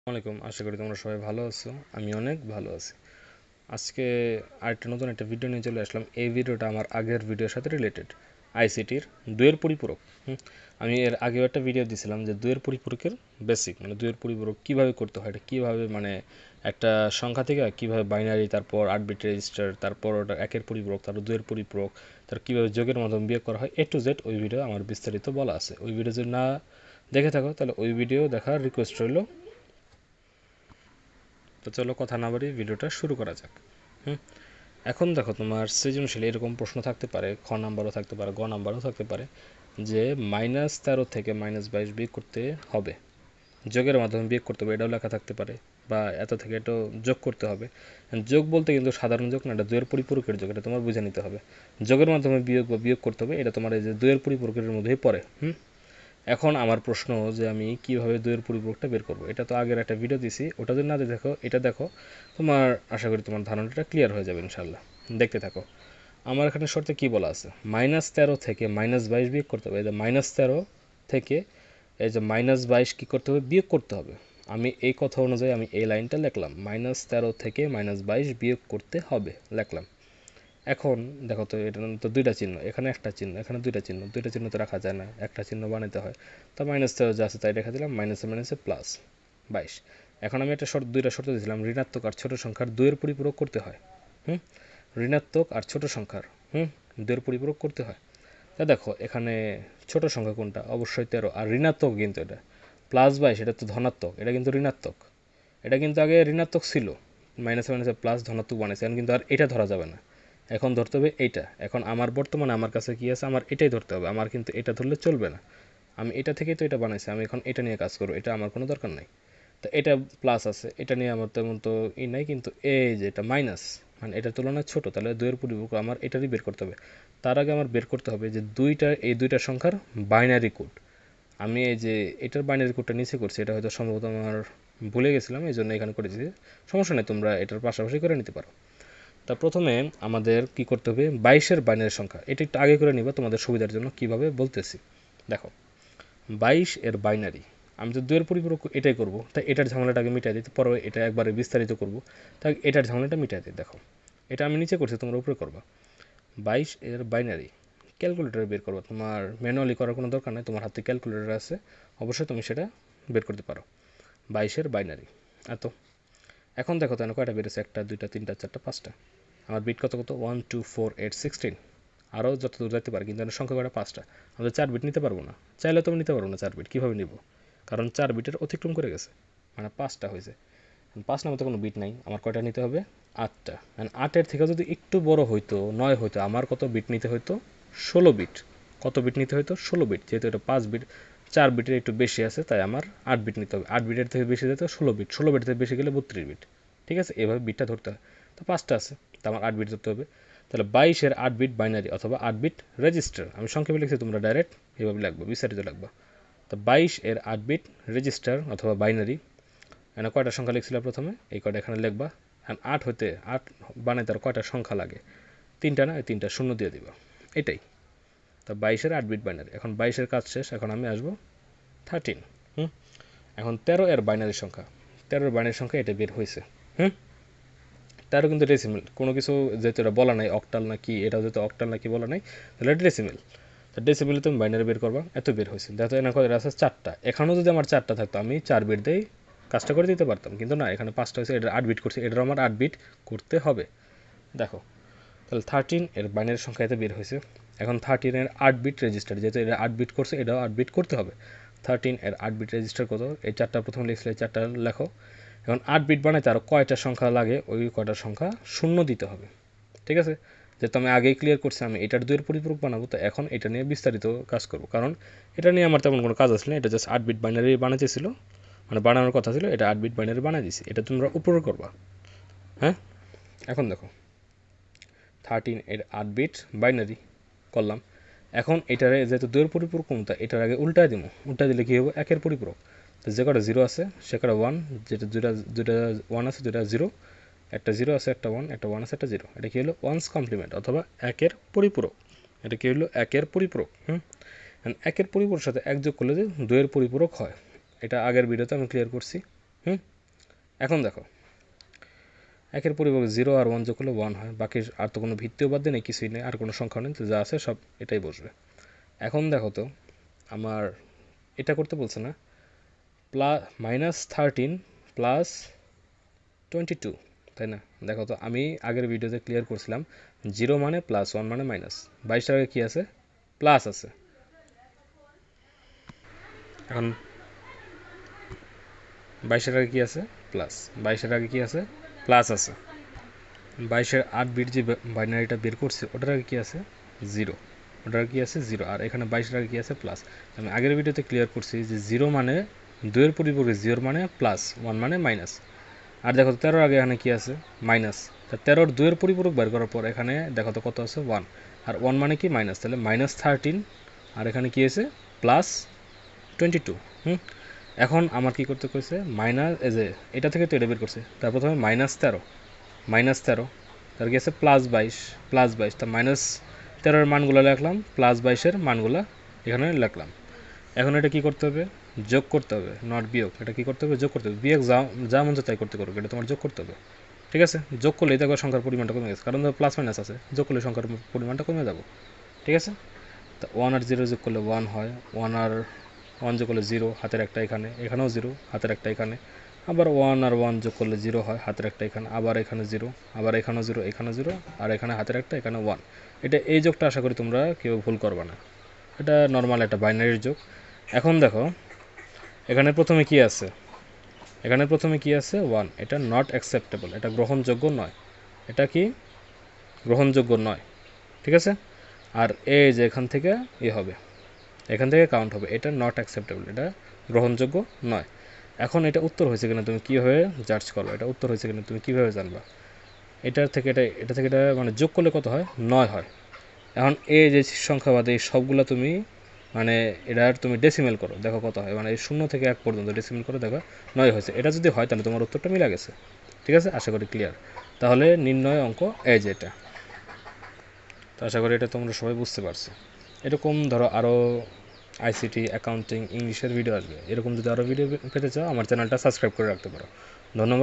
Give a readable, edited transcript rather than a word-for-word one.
আসসালামাইকুম, আশা করি তোমরা সবাই ভালো আছো। আমি অনেক ভালো আছি। আজকে আরেকটা নতুন একটা ভিডিও নিয়ে চলে আসলাম। এই ভিডিওটা আমার আগের ভিডিওর সাথে রিলেটেড, আইসিটির দুইয়ের পরিপূরক। আমি এর আগেও একটা ভিডিও দিয়েছিলাম যে দুইয়ের পরিপূরকের বেসিক, মানে দুইয়ের পরিপূরক কীভাবে করতে হয়, এটা কীভাবে মানে একটা সংখ্যা থেকে কীভাবে বাইনারি, তারপর 8 বিট রেজিস্টার, তারপর ওটা একের পরিপূরক, তারপর দুইয়ের পরিপূরক, তার কীভাবে যোগের মাধ্যমে বিয়োগ করা হয়, A to Z ওই ভিডিও আমার বিস্তারিত বলা আছে। ওই ভিডিও যদি না দেখে থাকো তাহলে ওই ভিডিও দেখার রিকোয়েস্ট রইল। তো চলো কথা না বাড়িয়ে ভিডিওটা শুরু করা যাক। এখন দেখো, তোমার সৃজনশীল এরকম প্রশ্ন থাকতে পারে, খ নাম্বারও থাকতে পারে, গ নাম্বারও থাকতে পারে, যে -13 থেকে -22 বিয়োগ করতে হবে, যোগের মাধ্যমে বিয়োগ করতে হবে, এটাও লেখা থাকতে পারে। বা এত থেকে এটাও যোগ করতে হবে। যোগ বলতে কিন্তু সাধারণ যোগ না, এটা দুইয়ের পরিপূরকের যোগ, এটা তোমার বুঝে নিতে হবে। যোগের মাধ্যমে বিয়োগ বা বিয়োগ করতে হবে, এটা তোমার এই যে দুইয়ের পরিপূরকের মধ্যেই পড়ে। এখন আমার প্রশ্ন যে আমি কিভাবে দুইয়ের পরিপূরকটা বের করব। এটা তো আগের একটা ভিডিও দিছি, ওটা যদি না দেখো এটা দেখো, তোমার আশা করি তোমার ধারণাটা ক্লিয়ার হয়ে যাবে ইনশাল্লাহ। দেখতে থাকো। আমার এখানে শর্তে কি বলা আছে, -13 থেকে -22 বিয়োগ করতে হবে। এই যে -13 থেকে এই যে -22 কী করতে হবে, বিয়োগ করতে হবে। আমি এই কথা অনুযায়ী আমি এই লাইনটা লিখলাম, -13 থেকে -22 বিয়োগ করতে হবে লিখলাম। এখন দেখো তো, এটা তো দুইটা চিহ্ন, এখানে একটা চিহ্ন, এখানে দুইটা চিহ্ন তো রাখা যায় না, একটা চিহ্ন বানাতে হয়। তো -13 যা আছে তাই রেখে দিলাম, মাইনাসে মাইনাসে +22। এখন আমি একটা দুইটা শর্ত দিয়েছিলাম, ঋণাত্মক আর ছোট সংখ্যার দুইয়ের পরিপূরক করতে হয়। ঋণাত্মক আর ছোট সংখ্যার দুইয়ের পরিপূরক করতে হয়। তা দেখো এখানে ছোট সংখ্যা কোনটা, অবশ্যই 13। আর ঋণাত্মক কিন্তু এটা +22, এটা তো ধনাত্মক, এটা কিন্তু ঋণাত্মক। এটা কিন্তু আগে ঋণাত্মক ছিল, মাইনাসে মাইনাসে প্লাস ধনাত্মক বানাইছে, এখন কিন্তু আর এটা ধরা যাবে না, এখন ধরতে হবে এইটা। এখন আমার বর্তমানে আমার কাছে কি আছে, আমার এটাই ধরতে হবে, আমার কিন্তু এটা ধরলে চলবে না। আমি এটা থেকেই তো এটা বানাইছি, আমি এখন এটা নিয়ে কাজ করবো, এটা আমার কোনো দরকার নাই। তো এটা প্লাস আছে, এটা নিয়ে আমার তেমন তো নাই, কিন্তু এই যে এটা মাইনাস, মানে এটার তুলনায় ছোট, তাহলে দুইয়ের পরিপূরক আমার এটারই বের করতে হবে। তার আগে আমার বের করতে হবে যে এই দুইটা সংখ্যার বাইনারি কোড। আমি এই যে এটার বাইনারি কোডটা নিচে করছি, এটা হয়তো সম্ভবত আমার ভুলে গেছিলাম, এই জন্য এখানে করেছি। সমস্যা নেই, তোমরা এটার পাশাপাশি করে নিতে পারো। তা প্রথমে আমাদের কি করতে হবে, 22-এর বাইনারি সংখ্যা, এটা একটু আগে করে নিবা তোমাদের সুবিধার জন্য, কিভাবে বলতেছি দেখো। 22-এর বাইনারি, আমি তো দুইয়ের পরিপূরক এটাই করব, তাই এটার ঝামেলাটাকে মিটাই দিতে, পরে এটা একবারে বিস্তারিত করব, তাই এটার ঝামেলাটা মিটাই দিই। দেখো এটা আমি নিচে করছি, তোমরা উপরে করবা। 22-এর বাইনারি ক্যালকুলেটরে বের করবো, তোমার ম্যানুয়ালি করার কোনো দরকার নেই, তোমার হাতে ক্যালকুলেটর আছে, অবশ্যই তুমি সেটা বের করতে পারো। 22-এর বাইনারি এত। এখন দেখো তো কয়টা বেড়েছে, একটা, দুইটা, তিনটা, চারটা, পাঁচটা। আমার বিট কত কত, 1 2 4 8 16, আরও যত দূর যেতে পারে, কিন্তু সংখ্যা কয়টা, পাঁচটা। আমরা 4 বিট নিতে পারবো না, চাইলে তুমি নিতে পারবো না 4 বিট, কীভাবে নিব, কারণ 4 বিটের অতিক্রম করে গেছে, মানে পাঁচটা হয়েছে। 5 নামে তো কোনো বিট নাই, আমার কয়টা নিতে হবে, 8টা। 8-এর থেকে যদি একটু বড় হইতো, 9 হইতো, আমার কত বিট নিতে হইতো, 16 বিট। কত বিট নিতে হইতো, 16 বিট। যেহেতু এটা 5 বিট, 4 বিটের একটু বেশি আছে, তাই আমার 8 বিট নিতে হবে। 8 বিটের থেকে বেশি যেত 16 বিট, 16 বিট থেকে বেশি গেলে 32 বিট। ঠিক আছে, এভাবে বিটটা ধরতে হয়। তো পাঁচটা আছে, তো আমার 8 বিট ধরতে হবে। তাহলে 22-এর 8 বিট বাইনারি অথবা 8 বিট রেজিস্টার, আমি সংক্ষেপে লিখছি, তোমরা ডাইরেক্ট এভাবে লাগবে, বিস্তারিত লাগবে। তো 22-এর 8 বিট রেজিস্টার অথবা বাইনারি, এখানে কয়টা সংখ্যা লিখছিলাম প্রথমে, এই কয়টা এখানে লিখবা। এখন 8 হইতে 8 বানাইতে আর কয়টা সংখ্যা লাগে, তিনটা না, এই তিনটা শূন্য দিয়ে দিবা, এটাই। তো 22-এর 8 বিট বাইনারি। এখন 22-এর কাজ শেষ, এখন আমি আসবো 13। এখন 13-এর বাইনারি সংখ্যা, 13-এর বাইনারি সংখ্যা এটা বের হয়েছে। 13 কিন্তু ডেসিমেল, কোনো কিছু যেহেতু এটা বলা নাই অক্টাল নাকি, এটাও যেহেতু অক্টাল নাকি বলা নাই, তাহলে ডেসিমেল। তো ডেসিমেলে তুমি বাইনারি বের করবা, এত বের হয়েছে। দেখো এখানে কয়টা আছে, 4টা। এখানেও যদি আমার 4টা থাকতো, আমি 4 বিট দিয়েই কাজটা করে দিতে পারতাম, কিন্তু না, এখানে 5টা হয়েছে, এটা 8 বিট করছে, এটারও আমার 8 বিট করতে হবে। দেখো, তাহলে 13-এর বাইনারি সংখ্যা এতে বের হয়েছে। এখন 13-এর 8 বিট রেজিস্টার, যেহেতু এটা 8 বিট করছে, এটাও 8 বিট করতে হবে। 13-এর 8 বিট রেজিস্টার কত, এই 4টা প্রথমে লিখছিলে, এই 4টা লেখো। এখন 8 বিট বানাইতে আরও কয়টা সংখ্যা লাগে, ওই কয়টা সংখ্যা শূন্য দিতে হবে। ঠিক আছে, যেহেতু আমি আগেই ক্লিয়ার করছি আমি এটার দুইয়ের পরিপূরক বানাবো, তো এখন এটা নিয়ে বিস্তারিত কাজ করব, কারণ এটা নিয়ে আমার তেমন কোনো কাজ আসলে, এটা জাস্ট 8 বিট বাইনারি বানাতে ছিল, মানে বানানোর কথা ছিল, এটা 8 বিট বাইনারি বানিয়ে দিছি, এটা তোমরা উপরে করবা। হ্যাঁ, এখন দেখো 13-এর 8 বিট বাইনারি করলাম। এখন এটারে যেহেতু দুইয়ের পরিপূরক কোনটা, এটার আগে উল্টায় দিব, উল্টায় দিলে কী হবে, একের পরিপূরক। তো যে কটা জিরো আছে সে কটা ওয়ান, যেটা দুইটা দুইটা ওয়ান আছে, দুইটা জিরো, একটা জিরো আছে, একটা ওয়ান, একটা ওয়ান আছে, একটা জিরো, এটা কী হলো, ওয়ানস কমপ্লিমেন্ট অথবা একের পরিপূরক। এটা কী হলো, একের পরিপূরক। একের পরিপূরকের সাথে এক যোগ করলে যে দুইয়ের পরিপূরক হয়, এটা আগের ভিডিওতে আমি ক্লিয়ার করছি। এখন দেখো একের পরিবর্তে 0 আর 1 যোগ করলে 1 হয়, বাকি আর তো কোনো ভিত্তিও বাদ নেই, কিছুই নেই, আর কোনো সংখ্যা নেই, তো যা আছে সব এটাই বসবে। এখন দেখো তো আমার এটা করতে বলছে না, -13 প্লাস 22, তাই না? দেখো তো আমি আগের ভিডিওতে ক্লিয়ার করছিলাম 0 মানে প্লাস, 1 মানে মাইনাস। 22 আগে কী আছে? প্লাস আছে। এখন 22 আগে কী আছে? প্লাস। 22 আগে কী আছে? প্লাস আছে। 22 8 বিট যে বাইনারিটা বের করছে ওটার আগে কী আছে? 0। ওটার কি আছে? 0। আর এখানে 22 আগে কী আছে? প্লাস। আমি আগের ভিডিওতে ক্লিয়ার করছি যে 0 মানে 2 এর পরিবর্তে 0 মানে প্লাস, 1 মানে মাইনাস। আর দেখো 13 আগে এখানে কী আছে? মাইনাস। 13 2 এর পরিপূরক বের করার পর এখানে দেখো তো কত আছে? 1। আর 1 মানে কি? মাইনাস। তাহলে -13 আর এখানে কী আছে? +22। এখন আমার কি করতে কইছে? মাইনাস, এই যে এটা থেকে তো এটা বের করছে, তার প্রথমে -13 তার কি আছে? +22 তা -13 এর মানগুলো লিখলাম, +22 এর মানগুলো এখানে লিখলাম। এখন এটা কি করতে হবে? যোগ করতে হবে, নট বিয়োগ। এটা কি করতে হবে? যোগ করতে হবে। বিয়োগ যা মন চায় তাই করতে পারবে, এটা তোমার যোগ করতে হবে। ঠিক আছে? যোগ করলেই দেখো সংখ্যার পরিমাণটা কমে গেছে, কারণ প্লাস মাইনাস আছে, যোগ করলে সংখ্যার পরিমাণটা কমে যাবে। ঠিক আছে? তা 1 আর 0 যোগ করলে 1 হয়, 1 আর 1 যোগ করলে 0, হাতের একটা এখানে, এখানেও 0, হাতের একটা এখানে। আবার 1 আর 1 যোগ করলে 0 হয়, হাতের একটা এখানে, আবার এখানে 0, আবার এখানেও 0, এখানে 0, আর এখানে হাতের একটা, এখানে 1। এটা এই যোগটা আশা করি তোমরা কেউ ভুল করবে না, এটা নর্মাল একটা বাইনারির যোগ। এখন দেখো এখানে প্রথমে কি আছে? এখানে প্রথমে কি আছে? 1। এটা নট অ্যাকসেপ্টেবল, এটা গ্রহণযোগ্য নয়। এটা কি? গ্রহণযোগ্য নয়। ঠিক আছে? আর এই যে এখান থেকে হবে, এখান থেকে কাউন্ট হবে, এটা নট অ্যাকসেপ্টেবল, এটা গ্রহণযোগ্য নয়। এখন এটা উত্তর হয়েছে কিনা তুমি কীভাবে জাজ করবে? এটা উত্তর হয়েছে কিনা তুমি কীভাবে জানবা? এটা থেকে এটা মানে যোগ করলে কত হয়? 9 হয়। এখন এই যে সংখ্যাবাদে এই সবগুলো তুমি মানে এটার তুমি ডেসিমেল করো, দেখো কত হয়। মানে এই 0 থেকে 1 পর্যন্ত ডেসিমেল করে দেখো 9 হয়েছে। এটা যদি হয় তাহলে তোমার উত্তরটা মিলে গেছে। ঠিক আছে? আশা করি ক্লিয়ার। তাহলে নির্ণয় অঙ্ক এই যে এটা। তো আশা করি এটা তোমরা সবাই বুঝতে পারছো। এরকম ধরো আরও আইসিটি, অ্যাকাউন্টিং, ইংলিশের ভিডিও আসবে। এরকম যদি আরও ভিডিও পেতে চাও আমার চ্যানেলটা সাবস্ক্রাইব করে রাখতে পারো। ধন্যবাদ।